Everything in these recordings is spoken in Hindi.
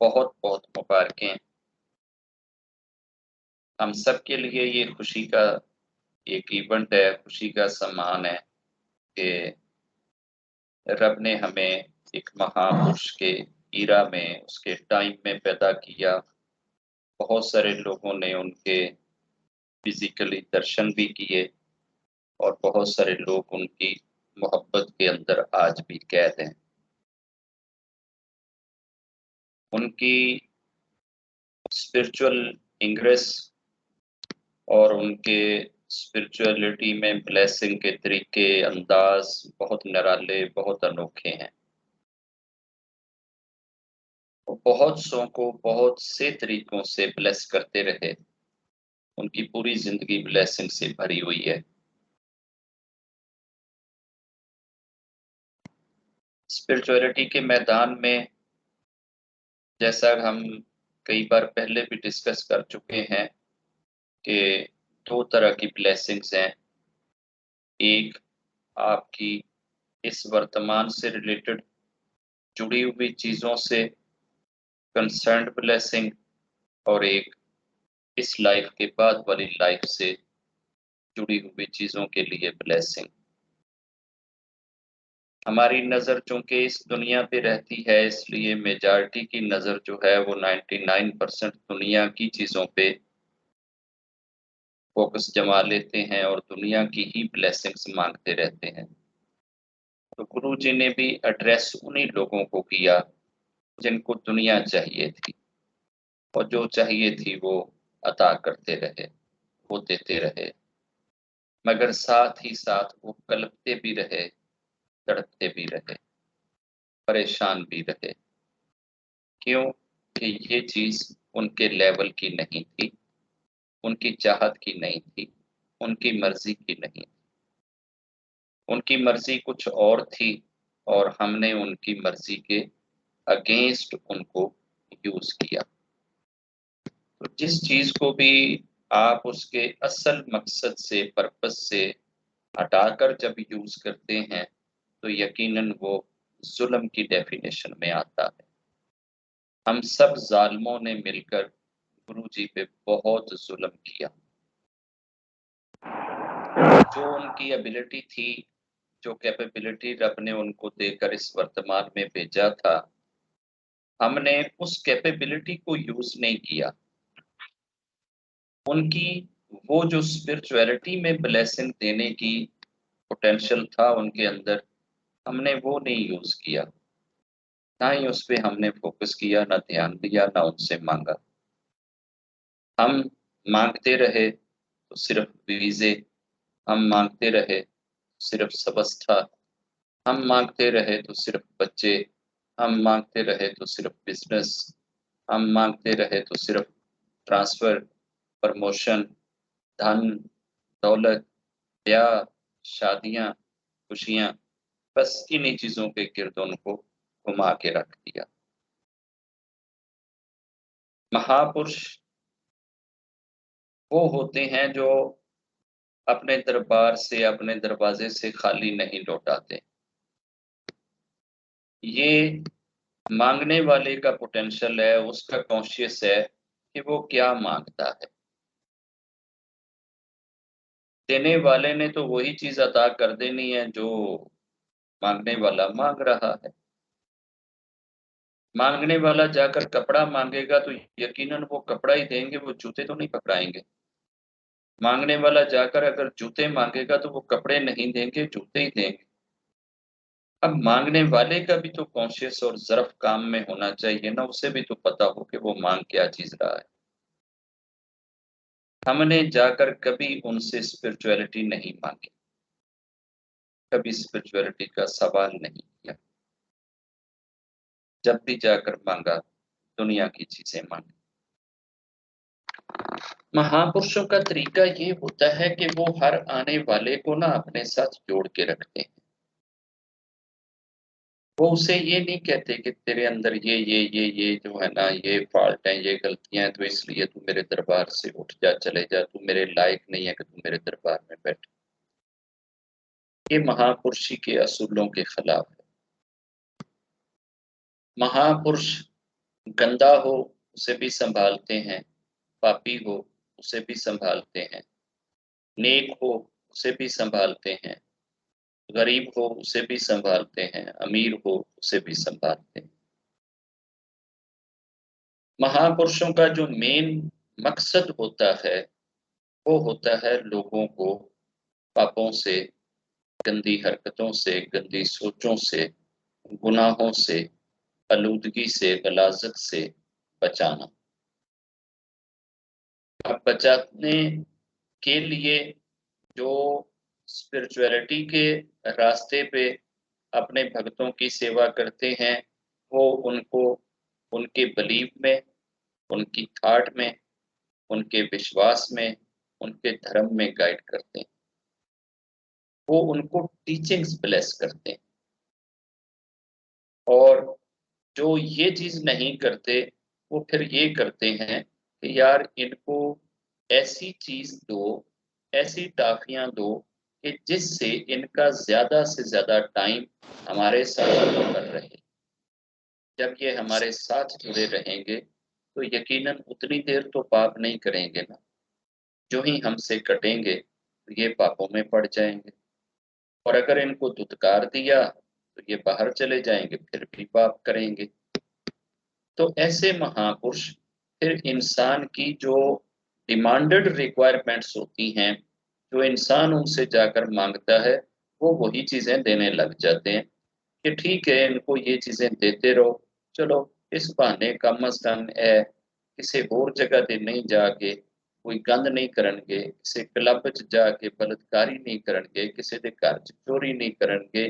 बहुत बहुत मुबारकें। हम सब के लिए ये खुशी का एक इवेंट है, खुशी का सम्मान है कि रब ने हमें एक महापुरुष के ईरा में, उसके टाइम में पैदा किया। बहुत सारे लोगों ने उनके फिजिकली दर्शन भी किए और बहुत सारे लोग उनकी मोहब्बत के अंदर आज भी कैद हैं। उनकी स्पिरिचुअल इंग्रेस और उनके स्पिरिचुअलिटी में ब्लेसिंग के तरीके, अंदाज बहुत निराले, बहुत अनोखे हैं। वो बहुत सौ को बहुत से तरीकों से ब्लेस करते रहे। उनकी पूरी ज़िंदगी ब्लेसिंग से भरी हुई है। स्पिरिचुअलिटी के मैदान में जैसा हम कई बार पहले भी डिस्कस कर चुके हैं कि 2 तरह की ब्लेसिंग्स हैं। एक आपकी इस वर्तमान से रिलेटेड जुड़ी हुई चीज़ों से कंसर्न्ड ब्लेसिंग और एक इस लाइफ के बाद वाली लाइफ से जुड़ी हुई चीज़ों के लिए ब्लेसिंग। हमारी नज़र चूँकि इस दुनिया पे रहती है, इसलिए मेजॉरिटी की नज़र जो है वो 99% दुनिया की चीज़ों पे फ़ोकस जमा लेते हैं और दुनिया की ही ब्लेसिंग्स माँगते रहते हैं। तो गुरुजी ने भी एड्रेस उन्हीं लोगों को किया जिनको दुनिया चाहिए थी और जो चाहिए थी वो अता करते रहे, वो देते रहे। मगर साथ ही साथ वो कलपते भी रहे, तड़पते भी रहे, परेशान भी रहे। क्यों? कि ये चीज़ उनके लेवल की नहीं थी, उनकी चाहत की नहीं थी, उनकी मर्ज़ी की नहीं थी। उनकी मर्ज़ी कुछ और थी और हमने उनकी मर्ज़ी के अगेंस्ट उनको यूज़ किया। तो जिस चीज़ को भी आप उसके असल मकसद से, पर्पस से हटाकर जब यूज़ करते हैं, तो यकीनन वो ज़ुल्म की डेफ़िनेशन में आता है। हम सब ज़ालिमों ने मिलकर गुरुजी पे बहुत ज़ुल्म किया। जो उनकी एबिलिटी थी, जो कैपेबिलिटी रब ने उनको देकर इस वर्तमान में भेजा था, हमने उस कैपेबिलिटी को यूज़ नहीं किया। उनकी वो जो स्पिरिचुअलिटी में ब्लेसिंग देने की पोटेंशियल था उनके अंदर, हमने वो नहीं यूज़ किया। ना ही उस पे हमने फ़ोकस किया, ना ध्यान दिया, ना उनसे माँगा। हम माँगते रहे तो सिर्फ़ वीज़े, हम माँगते रहे सिर्फ़ व्यवस्था, हम माँगते रहे तो सिर्फ़ बच्चे, हम माँगते रहे तो सिर्फ़ बिज़नेस, हम माँगते रहे तो सिर्फ़ ट्रांसफ़र, प्रमोशन, धन, दौलत, ब्याह, शादियाँ, खुशियाँ, बस इन्हीं चीज़ों के गिर्द उनको घुमा के रख दिया। महापुरुष वो होते हैं जो अपने दरबार से, अपने दरवाज़े से खाली नहीं लौटाते। ये माँगने वाले का पोटेंशियल है, उसका कॉन्शियस है कि वो क्या माँगता है। देने वाले ने तो वही चीज़ अता कर देनी है जो माँगने वाला माँग रहा है। माँगने वाला जाकर कपड़ा माँगेगा तो यकीनन वो कपड़ा ही देंगे, वो जूते तो नहीं पकड़ाएँगे। माँगने वाला जाकर अगर जूते माँगेगा तो वो कपड़े नहीं देंगे, जूते ही देंगे। अब माँगने वाले का भी तो कॉन्शियस और ज़र्फ़ काम में होना चाहिए ना, उसे भी तो पता हो कि वो माँग क्या चीज़ रहा है। हमने जाकर कभी उनसे स्पिरिचुअलिटी नहीं माँगी, कभी स्पिरिचुअलिटी का सवाल नहीं किया। जब भी जाकर माँगा, दुनिया की चीज़ें माँगी। महापुरुषों का तरीका ये होता है कि वो हर आने वाले को ना अपने साथ जोड़ के रखते हैं। वो उसे ये नहीं कहते कि तेरे अंदर ये जो है ना, ये फ़ॉल्ट है, ये गलतियाँ हैं, तो इसलिए तू मेरे दरबार से उठ जा, चले जा, तू मेरे लायक नहीं है कि तू मेरे दरबार में बैठे। ये महापुरुषी के असूलों के खिलाफ है। महापुरुष गंदा हो उसे भी संभालते हैं, पापी हो उसे भी संभालते हैं, नेक हो उसे भी संभालते हैं, गरीब हो उसे भी संभालते हैं, अमीर हो उसे भी संभालते हैं। महापुरुषों का जो मेन मकसद होता है वो होता है लोगों को पापों से, गंदी हरकतों से, गंदी सोचों से, गुनाहों से, आलूदगी से, गलाजत से बचाना। अब बचाने के लिए जो स्पिरिचुअलिटी के रास्ते पे अपने भक्तों की सेवा करते हैं, वो उनको उनके बिलीव में, उनकी थॉट में, उनके विश्वास में, उनके धर्म में गाइड करते हैं। वो उनको टीचिंग्स ब्लेस करते हैं। और जो ये चीज नहीं करते वो फिर ये करते हैं कि यार इनको ऐसी चीज दो, ऐसी टाफियां दो कि जिससे इनका ज्यादा से ज्यादा टाइम हमारे साथ जुड़ा रहे। जब ये हमारे साथ जुड़े रहेंगे तो यकीनन उतनी देर तो पाप नहीं करेंगे ना। जो ही हमसे कटेंगे तो ये पापों में पड़ जाएंगे। और अगर इनको धुतकार दिया तो ये बाहर चले जाएंगे, फिर भी पाप करेंगे। तो ऐसे महापुरुष फिर इंसान की जो डिमांडेड रिक्वायरमेंट्स होती हैं, जो इंसान उनसे जाकर मांगता है, वो वही चीजें देने लग जाते हैं कि ठीक है इनको ये चीजें देते रहो। चलो इस बहाने कम अज कम है किसी होर जगह ते नहीं जाके कोई गंद नहीं करनगे, किसी क्लब च जाके बलात्कारी नहीं करनगे, किसी के घर च चोरी नहीं करनगे,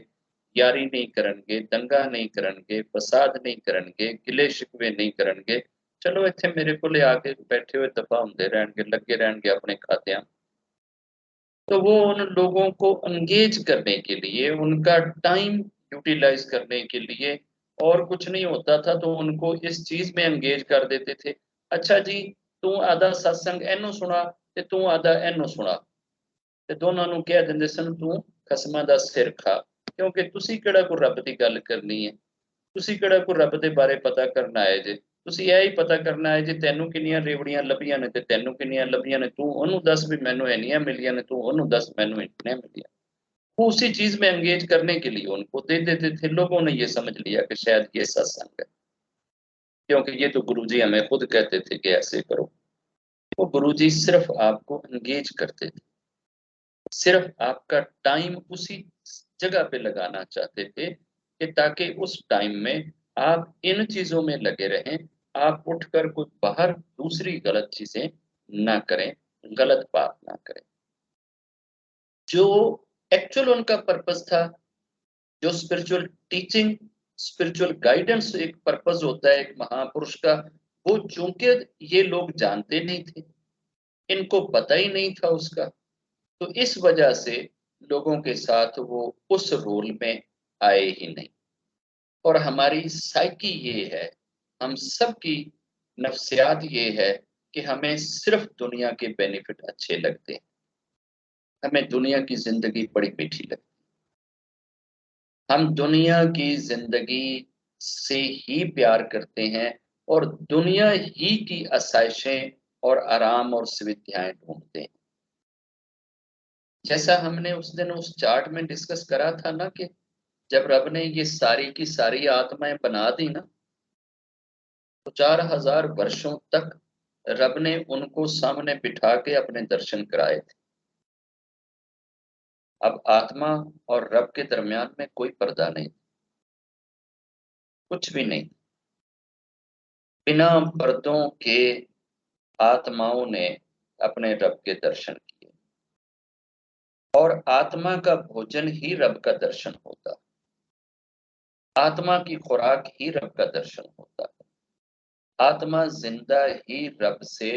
यारी नहीं करनगे, दंगा नहीं करनगे, फसाद नहीं करनगे, गिले शिकवे नहीं करनगे। चलो इत्थे मेरे को आके बैठे हुए दफा होंदे रहणगे, लगे रहणगे अपने खात्यां। तो वो उन लोगों को एंगेज करने के लिए, उनका टाइम यूटिलाइज करने के लिए, और कुछ नहीं होता था तो उनको इस चीज में एंगेज कर देते थे। अच्छा जी, तू आधा सत्संग एनू सुना ते तू आधा एनू सुना, ते दोनों ਨੂੰ ਕਹਿ ਦਿੰਦੇ ਸਨ ਤੂੰ ਖਸਮਾਂ ਦਾ ਸਿਰ ਖਾ। ਕਿਉਂਕਿ ਤੁਸੀਂ ਕਿਹੜਾ ਕੋਈ ਰੱਬ ਦੀ ਗੱਲ ਕਰਨੀ ਹੈ, ਤੁਸੀਂ ਕਿਹੜਾ ਕੋਈ ਰੱਬ ਦੇ ਬਾਰੇ ਪਤਾ ਕਰਨ ਆਏ ਜੇ। ਤੁਸੀਂ ਇਹ ਹੀ ਪਤਾ ਕਰਨਾ ਹੈ ਜੇ ਤੈਨੂੰ ਕਿੰਨੀਆਂ ਰੇਵੜੀਆਂ ਲੱਭੀਆਂ ਨੇ ਤੇ ਤੈਨੂੰ ਕਿੰਨੀਆਂ ਲੱਭੀਆਂ ਨੇ, ਤੂੰ ਉਹਨੂੰ ਦੱਸ भी मैनू ਇੰਨੀਆਂ मिलिया ने, तू ਉਹਨੂੰ ਦੱਸ मैनू इतने मिलिया। वो उसी चीज में एंगेज करने के लिए उनको दे देते थे। लोगों ने ये समझ लिया कि शायद ये सत्संग है, क्योंकि ये तो गुरुजी हमें खुद कहते थे कि ऐसे करो। वो गुरुजी सिर्फ आपको एंगेज करते थे, सिर्फ आपका टाइम उसी जगह पे लगाना चाहते थे कि ताकि उस टाइम में आप इन चीजों में लगे रहें, आप उठकर कुछ बाहर दूसरी गलत चीजें ना करें, गलत बात ना करें। जो एक्चुअल उनका पर्पस था, जो स्पिरिचुअल टीचिंग, स्पिरिचुअल गाइडेंस एक पर्पस होता है एक महापुरुष का, वो चूंकि ये लोग जानते नहीं थे, इनको पता ही नहीं था उसका, तो इस वजह से लोगों के साथ वो उस रोल में आए ही नहीं। और हमारी साइकी ये है, हम सबकी नफ्सियात ये है कि हमें सिर्फ दुनिया के बेनिफिट अच्छे लगते हैं, हमें दुनिया की जिंदगी बड़ी मीठी लगती है, हम दुनिया की जिंदगी से ही प्यार करते हैं और दुनिया ही की आसाइशें और आराम और सुविधाएं ढूंढते हैं। जैसा हमने उस दिन उस चार्ट में डिस्कस करा था ना कि जब रब ने ये सारी की सारी आत्माएं बना दी ना, तो 4000 वर्षों तक रब ने उनको सामने बिठा के अपने दर्शन कराए थे। अब आत्मा और रब के दरमियान में कोई पर्दा नहीं, कुछ भी नहीं। बिना पर्दों के आत्माओं ने अपने रब के दर्शन किए, और आत्मा का भोजन ही रब का दर्शन होता है, आत्मा की खुराक ही रब का दर्शन होता है। आत्मा जिंदा ही रब से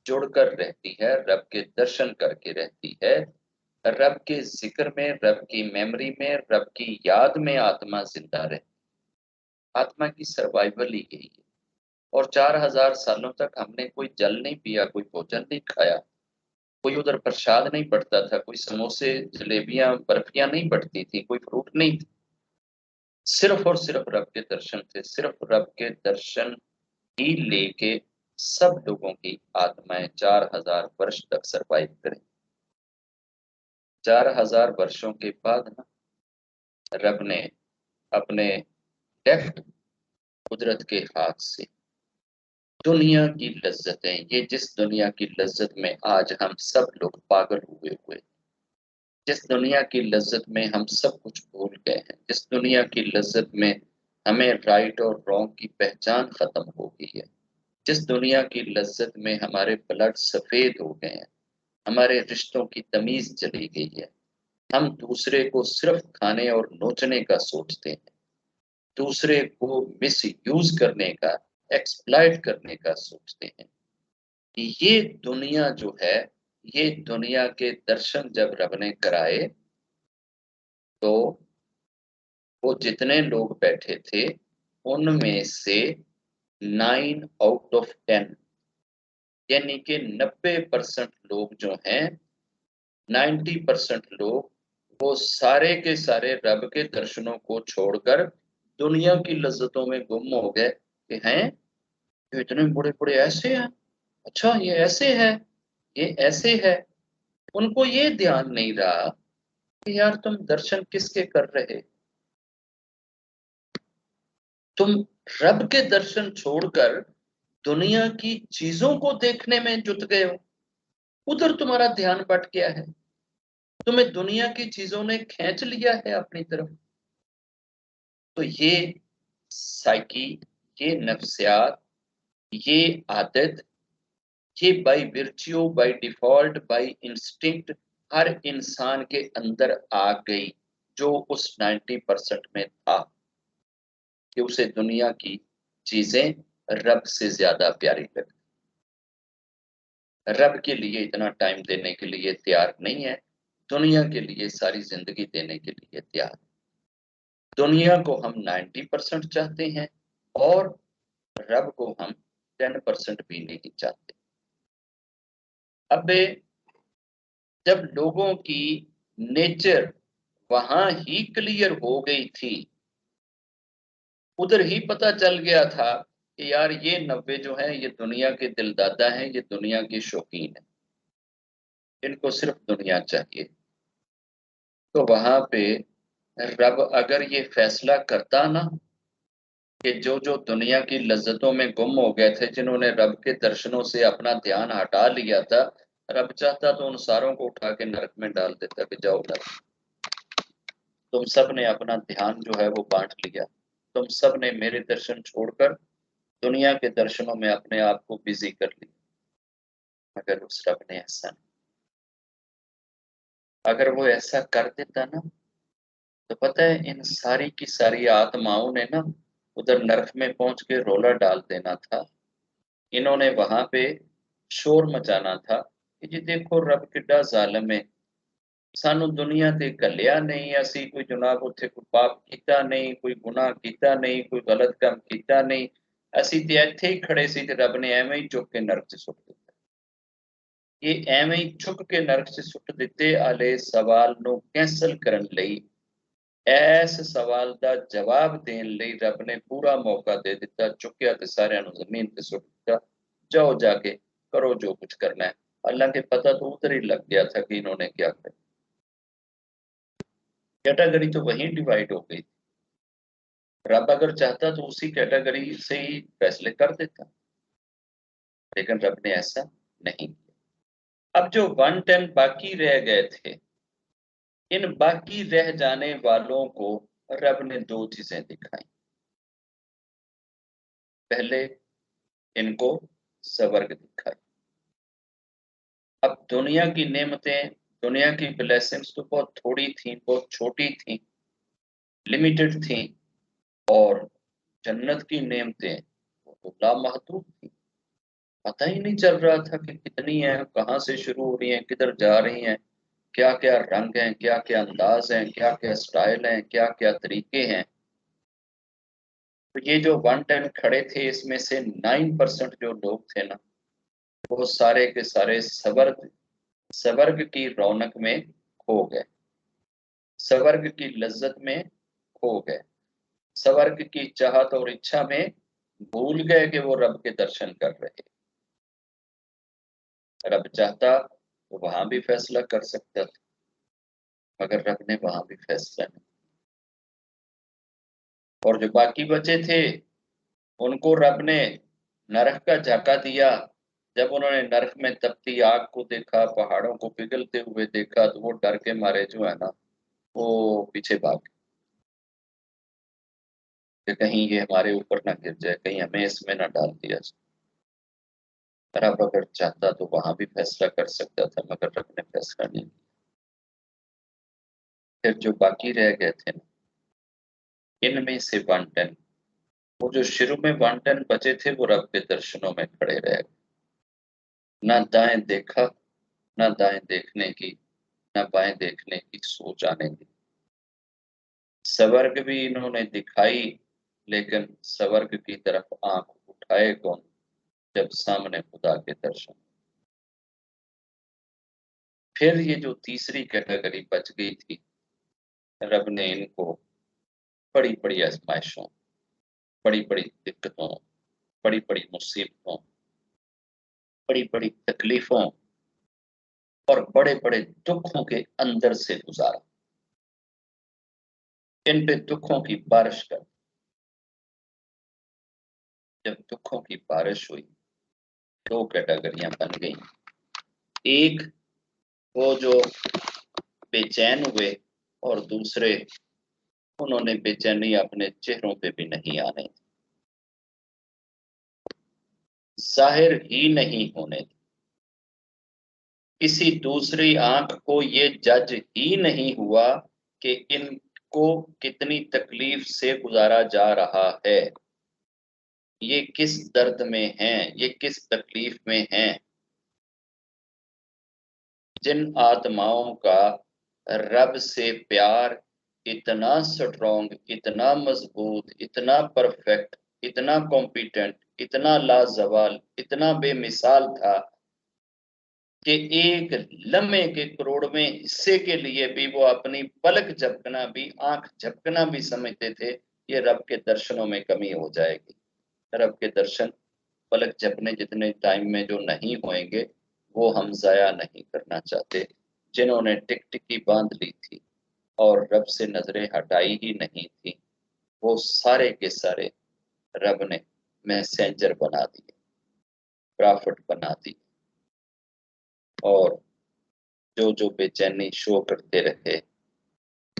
जुड़कर रहती है, रब के दर्शन करके रहती है, रब के जिक्र में, रब की मेमोरी में, रब की याद में आत्मा जिंदा रहती है। आत्मा की सर्वाइवल ही यही है। और 4000 सालों तक हमने कोई जल नहीं पिया, कोई भोजन नहीं खाया, कोई उधर प्रसाद नहीं बढ़ता था, कोई समोसे जलेबियां बर्फियां नहीं बढ़ती थी, कोई फ्रूट नहीं थी। सिर्फ और सिर्फ रब के दर्शन थे, सिर्फ रब के दर्शन ही लेके सब लोगों की आत्माएं 4000 वर्ष तक सरवाइव करें। 4000 वर्षों के बाद ना रब ने अपने डेफ्ट कुदरत के हाथ से दुनिया की लज्जतें, ये जिस दुनिया की लज्जत में आज हम सब लोग पागल हुए, जिस दुनिया की लज्जत में हम सब कुछ भूल गए हैं, जिस दुनिया की लज्जत में हमें राइट और रॉन्ग की पहचान खत्म हो गई है, जिस दुनिया की लज्जत में हमारे ब्लड सफेद हो गए हैं, हमारे रिश्तों की तमीज चली गई है, हम दूसरे को सिर्फ खाने और नोचने का सोचते हैं, दूसरे को मिस यूज करने का, एक्सप्लॉइट करने का सोचते हैं। ये दुनिया जो है, ये दुनिया के दर्शन जब रब ने कराए तो वो जितने लोग बैठे थे उनमें से 9 आउट ऑफ 10 यानी कि 90% लोग जो हैं, 90% लोग वो सारे के सारे रब के दर्शनों को छोड़कर दुनिया की लज्जतों में गुम हो गए कि हैं ये इतने बड़े बड़े ऐसे हैं, अच्छा ये ऐसे है, ये ऐसे है। उनको ये ध्यान नहीं रहा कि यार तुम दर्शन किसके कर रहे, तुम रब के दर्शन छोड़कर दुनिया की चीजों को देखने में जुट गए हो, उधर तुम्हारा ध्यान बट गया है, तुम्हें दुनिया की चीजों ने खींच लिया है अपनी तरफ। तो ये साइकी, ये नफ्सियात, ये आदत, ये by virtue, by default, by instinct हर इंसान के अंदर आ गई, जो उस 90% में था कि उसे दुनिया की चीजें रब से ज्यादा प्यारी लगती, रब के लिए इतना टाइम देने के लिए तैयार नहीं है, दुनिया के लिए सारी जिंदगी देने के लिए तैयार। दुनिया को हम 90% चाहते हैं और रब को हम 10% भी नहीं चाहते। अब जब लोगों की नेचर वहां ही क्लियर हो गई थी, उधर ही पता चल गया था कि यार ये 90 जो है ये दुनिया के दिलदादा हैं, ये दुनिया के शौकीन हैं, इनको सिर्फ दुनिया चाहिए। तो वहां पे रब अगर ये फैसला करता ना कि जो जो दुनिया की लज्जतों में गुम हो गए थे, जिन्होंने रब के दर्शनों से अपना ध्यान हटा लिया था, रब चाहता तो उन सारों को उठा के नरक में डाल देता कि जाओ नरक, तुम सब ने अपना ध्यान जो है वो बांट लिया, तुम सब ने मेरे दर्शन छोड़कर दुनिया के दर्शनों में अपने आप को बिजी कर लिया। मगर उस रब ने ऐसा नहीं, अगर वो ऐसा कर देता ना तो पता है इन सारी की सारी आत्माओं ने ना उधर नरक में पहुंच के रोला डाल देना था। इन्होंने वहां पे शोर मचाना था कि जी देखो रब किड्डा जालिम है, सानू दुनिया ते घल्लिया नहीं, असी कोई जनाब उत्थे कोई पाप कीता नहीं, कोई गुनाह कीता नहीं, कोई गलत काम कीता नहीं, असी ते इत्थे ही खड़े सी ते रब ने एवें ही चुक के नरक च सुट दिता। ये एवें ही चुक के नरक च सुट दिते आले सवाल नू कैंसल करन लई, इस सवाल का जवाब देने लई रब ने पूरा मौका दे दिता, चुक्या ते सारियां नू जमीन ते सुट दिता, जाओ जाके करो जो कुछ करना है। हालांकि पता तो उधर ही लग गया था कि इन्होंने क्या किया, कैटेगरी तो वहीं डिवाइड हो गई। रब अगर चाहता तो उसी कैटेगरी से ही फैसले कर देता, लेकिन रब ने ऐसा नहीं किया। अब जो 110 बाकी रह गए थे, इन बाकी रह जाने वालों को रब ने दो चीजें दिखाई। पहले इनको स्वर्ग दिखाई। अब दुनिया की नेमतें, दुनिया की ब्लेसिंग्स तो बहुत थोड़ी थी, बहुत छोटी थी, लिमिटेड थी, और जन्नत की नेमतें वो तो लामहदूद थी। पता ही नहीं चल रहा था कि कितनी है, कहाँ से शुरू हो रही है, किधर जा रही हैं, क्या क्या रंग हैं, क्या क्या अंदाज हैं, क्या क्या स्टाइल हैं, क्या क्या तरीके हैं। तो ये जो 110 खड़े थे इसमें से 9% जो लोग थे ना, वो सारे के सारे स्वर्ग स्वर्ग की रौनक में खो गए, स्वर्ग की लज्जत में खो गए, स्वर्ग की चाहत और इच्छा में भूल गए कि वो रब के दर्शन कर रहे। रब चाहता तो वहां भी फैसला कर सकता था, मगर रब ने वहां भी फैसला नहीं। और जो बाकी बचे थे उनको रब ने नरक का झोंका दिया। जब उन्होंने नरक में तपती आग को देखा, पहाड़ों को पिघलते हुए देखा, तो वो डर के मारे जो है ना, वो पीछे भाग गए कि कहीं ये हमारे ऊपर ना गिर जाए, कहीं हमें इसमें ना डाल दिया जाए। रब अगर चाहता तो वहां भी फैसला कर सकता था, मगर रब ने फैसला नहीं किया। फिर जो बाकी रह गए थे ना, इनमें से 110, वो जो शुरू में 110 बचे थे, वो रब के दर्शनों में खड़े रह गए। ना दाएं देखा, ना दाएं देखने की, ना बाएं देखने की सोच आने दी। स्वर्ग भी इन्होंने दिखाई, लेकिन स्वर्ग की तरफ आंख उठाए कौन, जब सामने खुदा के दर्शन। फिर ये जो तीसरी कैटेगरी बच गई थी, रब ने इनको बड़ी बड़ी आजमाइशों, बड़ी बड़ी दिक्कतों, बड़ी बड़ी मुसीबतों, बड़ी बड़ी तकलीफों और बड़े बड़े दुखों के अंदर से गुजारा। इन पे दुखों की बारिश कर। जब दुखों की बारिश हुई, दो कैटेगरियां बन गई। एक, वो जो बेचैन हुए, और दूसरे, उन्होंने बेचैनी अपने चेहरों पे भी नहीं आने दी, जाहिर ही नहीं होने दी। किसी दूसरी आंख को ये जज ही नहीं हुआ कि इनको कितनी तकलीफ से गुजारा जा रहा है, ये किस दर्द में हैं, ये किस तकलीफ में हैं। जिन आत्माओं का रब से प्यार इतना स्ट्रॉन्ग, इतना मजबूत, इतना परफेक्ट, इतना कॉम्पिटेंट, इतना लाजवाल, इतना बेमिसाल था कि एक लम्हे के करोड़वें हिस्से के लिए भी वो अपनी पलक झपकना भी, आंख झपकना भी समझते थे ये रब के दर्शनों में कमी हो जाएगी। रब के दर्शन पलक झपकने जितने टाइम में जो नहीं होंगे, वो हम जाया नहीं करना चाहते। जिन्होंने टिकटिकी बांध ली थी और रब से नजरें हटाई ही नहीं थी, वो सारे के सारे रब ने मैसेंजर बना दिए, प्रॉफिट बना दिए। और जो जो बेचैनी शो करते रहे,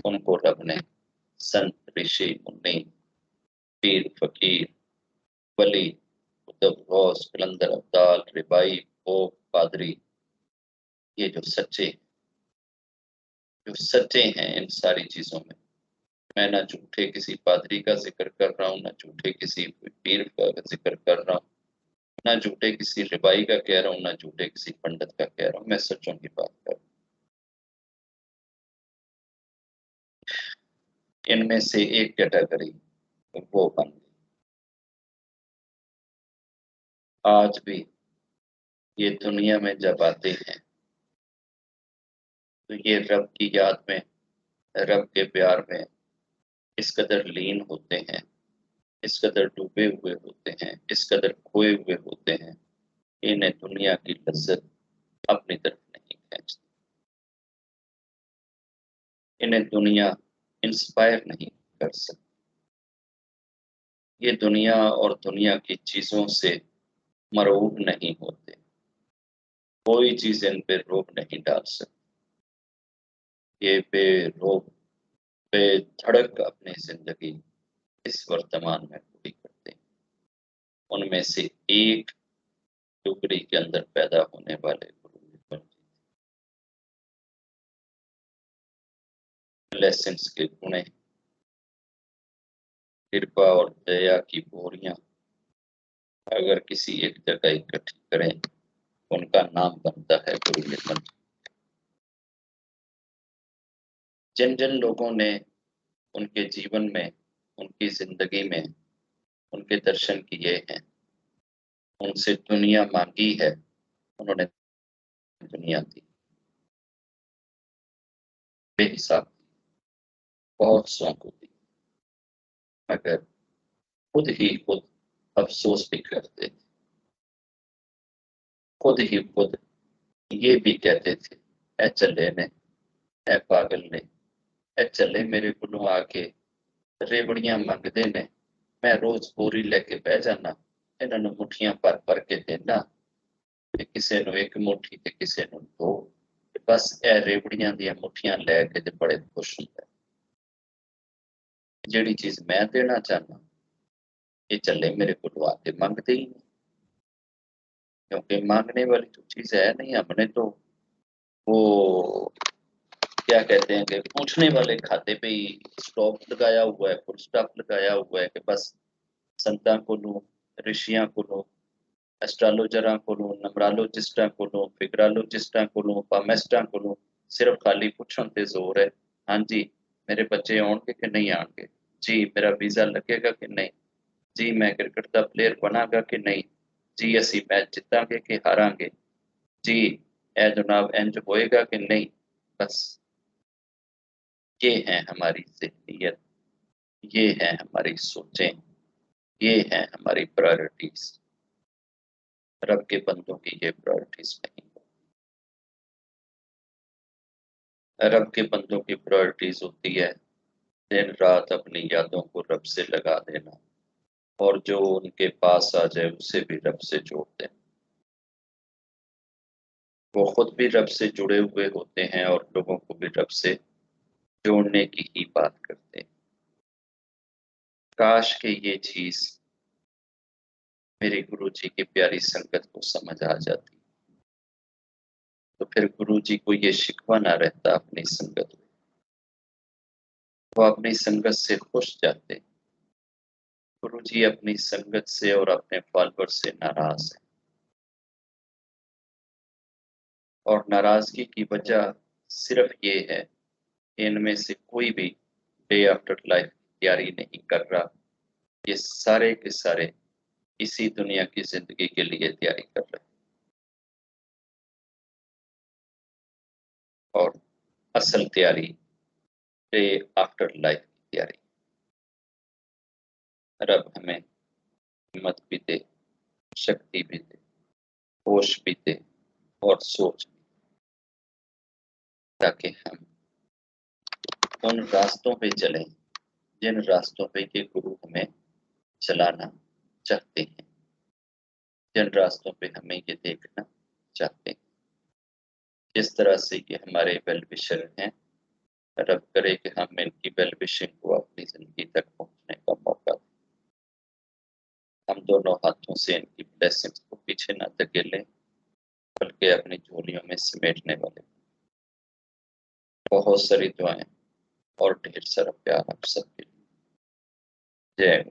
उनको रब ने संत, ऋषि, मुनि, पीर, फकीर, वली, कुतुब, गौस, कलंदर, अब्दाल, रिबाई, पोप, पादरी, ये जो सच्चे हैं इन सारी चीजों में। मैं ना झूठे किसी पादरी का जिक्र कर रहा हूँ, ना झूठे किसी पीर का जिक्र कर रहा हूँ, ना झूठे किसी रिबाई का कह रहा हूँ, ना झूठे किसी पंडित का कह रहा हूँ। मैं सच्चों की बात कर रहा हूँ। इनमें से एक कैटेगरी वो बन गई। आज भी ये दुनिया में जब आते हैं, तो ये रब की याद में, रब के प्यार में इस कदर लीन होते हैं, इस कदर डूबे हुए होते हैं, इस कदर खोए हुए होते हैं, इन्हें दुनिया की लज्जत अपनी तरफ नहीं खींचती, इन्हें दुनिया इंस्पायर नहीं कर सकती। ये दुनिया और दुनिया की चीजों से मरऊब नहीं होते, कोई चीज इन पे रोक नहीं डाल सकती। ये बेरोक, बेधड़क अपनी जिंदगी इस वर्तमान में पूरी करते हैं। उनमें से एक टुकड़ी के अंदर पैदा होने वाले गुरु ब्लेसिंग्स के गुणे, कृपा और दया की बोरियां अगर किसी एक जगह इकट्ठी करें, उनका नाम बनता है गुरु निर्मल। जिन जिन लोगों ने उनके जीवन में, उनकी जिंदगी में उनके दर्शन किए हैं, उनसे दुनिया मांगी है, उन्होंने दुनिया दी, बेहिसाब, बहुत सौ को दी, मगर खुद ही खुद अफसोस भी करते थे, खुद ही खुद ये भी कहते थे, ए चले ने, ए पागल ने, ए चले मेरे कोलों आके रेवड़ियां मंगदे ने, मैं रोज बोरी लेके बह जाना, इन्हां नूं मुठियां भर भर के देना, ते किसे नूं एक मुट्ठी ते किसे नूं दो, ते बस ए रेवड़ियां दियां मुठियां लैके ते बड़े खुश हुंदे। जिहड़ी चीज मैं देना चाहना, ये चले मेरे कोलों आके मंगदे ही नहीं, क्योंकि मांगने वाली तो चीज है नहीं, हमने तो वो क्या कहते हैं कि पूछने वाले खाते पे ही स्टॉप लगाया हुआ है, फुल स्टॉप लगाया हुआ है कि बस संतां कोलों, ऋषियां कोलों, एस्ट्रोलॉजरां कोलों, नंबरालोजिस्टां कोलों, फिगरालोजिस्टां कोलों, पामेस्टां कोलों सिर्फ खाली पूछण ते जोर है। हाँ जी, मेरे बच्चे आउणगे कि नहीं आउणगे? जी, मेरा वीज़ा लगेगा कि नहीं? जी, मैं क्रिकेट दा प्लेयर बनांगा कि नहीं? जी, असीं मैच जितांगे कि हारांगे? जी, ए जनाब इंज होएगा कि नहीं? बस ये है हमारी ज़हनियत, ये है हमारी सोचें, ये है हमारी प्रायोरिटीज़। रब के बंदों की ये प्रायोरिटीज़ नहीं। रब के बंदों की प्रायोरिटीज़ होती है दिन-रात अपनी यादों को रब से लगा देना, और जो उनके पास आ जाए उसे भी रब से जोड़ देना। वो खुद भी रब से जुड़े हुए होते हैं और लोगों को भी रब से जोड़ने की ही बात करते हैं। काश कि ये चीज़ मेरे गुरुजी की प्यारी संगत को समझ आ जाती, तो फिर गुरुजी को ये शिकवा ना रहता अपनी संगत में। वो अपनी संगत से खुश जाते। गुरुजी अपनी संगत से और अपने फॉलोअर से नाराज़ हैं। और नाराज़गी की वजह सिर्फ ये है कि इनमें से कोई भी डे आफ्टर लाइफ की तैयारी नहीं कर रहा। ये सारे के सारे इसी दुनिया की ज़िंदगी के लिए तैयारी कर रहे हैं। और असल तैयारी डे आफ्टर लाइफ की तैयारी। रब हमें हिम्मत भी दे, शक्ति भी दे, होश भी दे और सोच भी, ताकि हम उन रास्तों पे चलें जिन रास्तों पे ये गुरु हमें चलाना चाहते हैं, जिन रास्तों पे हमें ये देखना चाहते हैं। जिस तरह से ये हमारे वेल विशर हैं, रब करे कि हम इनकी वेल विशिंग को अपनी ज़िंदगी तक पहुँचने का मौका दें। हम दोनों हाथों से इनकी ब्लेसिंग्स को पीछे ना धकेलें, बल्कि अपनी झोलियों में समेटने वाले। बहुत सारी दुआएं और ढेर सारा प्यार आप सबके लिए। जय